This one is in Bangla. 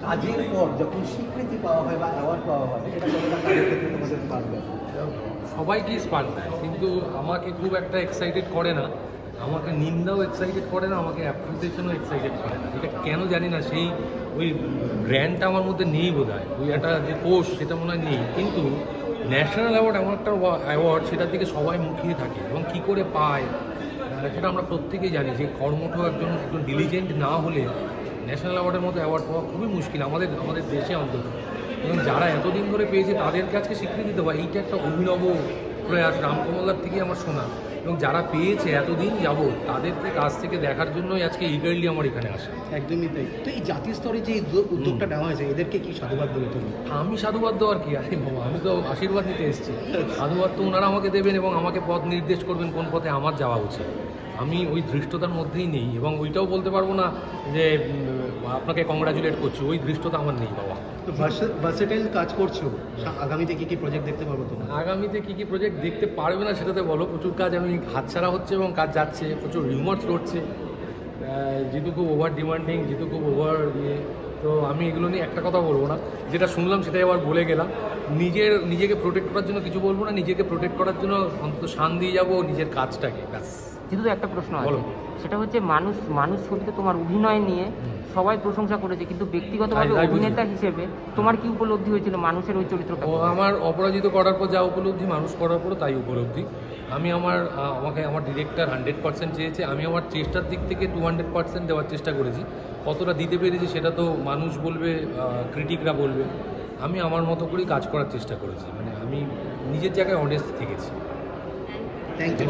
কাজের পর যখন স্বীকৃতি পাওয়া হয় বা অ্যাওয়ার্ড পাওয়া হয় এটা কতটা কাজের ক্ষেত্রে তোমাদের স্পার্ক দেয়? সবাইকেই স্পার্ক দেয়, কিন্তু আমাকে খুব একটা এক্সাইটেড করে না। আমাকে নিন্দাও এক্সাইটেড করে না, আমাকে অ্যাপ্রিসিয়েশনও এক্সাইটেড করে না। এটা কেন জানি না, সেই ওই গ্র্যান্ডটা আমার মধ্যে নেই বোধ হয়, ওই একটা যে কোষ সেটা মনে হয় নেই। কিন্তু ন্যাশনাল অ্যাওয়ার্ড এমন একটা অ্যাওয়ার্ড, সেটার দিকে সবাই মুখিয়ে থাকে এবং কী করে পায় সেটা আমরা প্রত্যেকেই জানি। যে কর্মঠ একজন ডিলিজেন্ট না হলে ন্যাশনাল অ্যাওয়ার্ডের মতো অ্যাওয়ার্ড পাওয়া খুবই মুশকিল আমাদের দেশে অন্তত। এবং যারা এতদিন ধরে পেয়েছে তাদেরকে আজকে স্বীকৃতি দেওয়া, এইটা একটা অভিনব প্রয়াস রামকমলদার থেকেই আমার শোনা। এবং যারা পেয়েছে এতদিন যাবত তাদেরকে কাছ থেকে দেখার জন্যই আজকে ইগারলি আমার এখানে আসা। একদমই তাই। তো এই জাতীয় স্তরে যে উদ্যোগটা নেওয়া হয়েছে এদেরকে কি সাধুবাদ বলে তুমি? আমি সাধুবাদ দেওয়ার কি, আরে বাবা, আমি তো আশীর্বাদ নিতে এসেছি। সাধুবাদ তো ওনারা আমাকে দেবেন এবং আমাকে পথ নির্দেশ করবেন কোন পথে আমার যাওয়া উচিত। আমি ওই ধৃষ্টতার মধ্যেই নেই এবং ওইটাও বলতে পারবো না যে আপনাকে কংগ্রাচুলেট করছি, ওই ধৃষ্টতা আমার নেই বাবা। তো ভার্সেটাইল কাজ করছো, আগামীতে কি কি প্রজেক্ট দেখতে পারবো তোমার? আগামীতে কী কী প্রজেক্ট দেখতে পারবে না সেটাতে বলো। প্রচুর কাজ আমি হাতছাড়া হচ্ছে এবং কাজ যাচ্ছে, প্রচুর রিউমার্স রটছে। যেহেতু খুব ওভার ডিমান্ডিং, যেহেতু খুব ওভার ইয়ে, তো আমি এগুলো নিয়ে একটা কথা বলবো না। যেটা শুনলাম সেটাই আবার বলে গেলাম। নিজেকে প্রোটেক্ট করার জন্য কিছু বলবো না, নিজেকে প্রোটেক্ট করার জন্য অন্তত শান দিয়ে যাবো নিজের কাজটাকে, ব্যাস। কিন্তু একটা প্রশ্ন আছে, সেটা হচ্ছে মানুষ ছবিতে তোমার অভিনয় নিয়ে সবাই প্রশংসা করেছে, কিন্তু ব্যক্তিগতভাবে অভিনেতা হিসেবে তোমার কি উপলব্ধি হয়েছিল মানুষের ওই চরিত্রটা? আমার অপরাজিত করার পর যা উপলব্ধি, মানুষ করার পরও তাই উপলব্ধি। আমি আমাকে আমার ডিরেক্টর 100% চেয়েছে, আমি আমার চেষ্টার দিক থেকে 200% দেওয়ার চেষ্টা করেছি। কতটা দিতে পেরেছি সেটা তো মানুষ বলবে, ক্রিটিকরা বলবে। আমি আমার মতো করেই কাজ করার চেষ্টা করেছি, মানে আমি নিজের জায়গায় অনেস্ট থেকেছি। Thank you.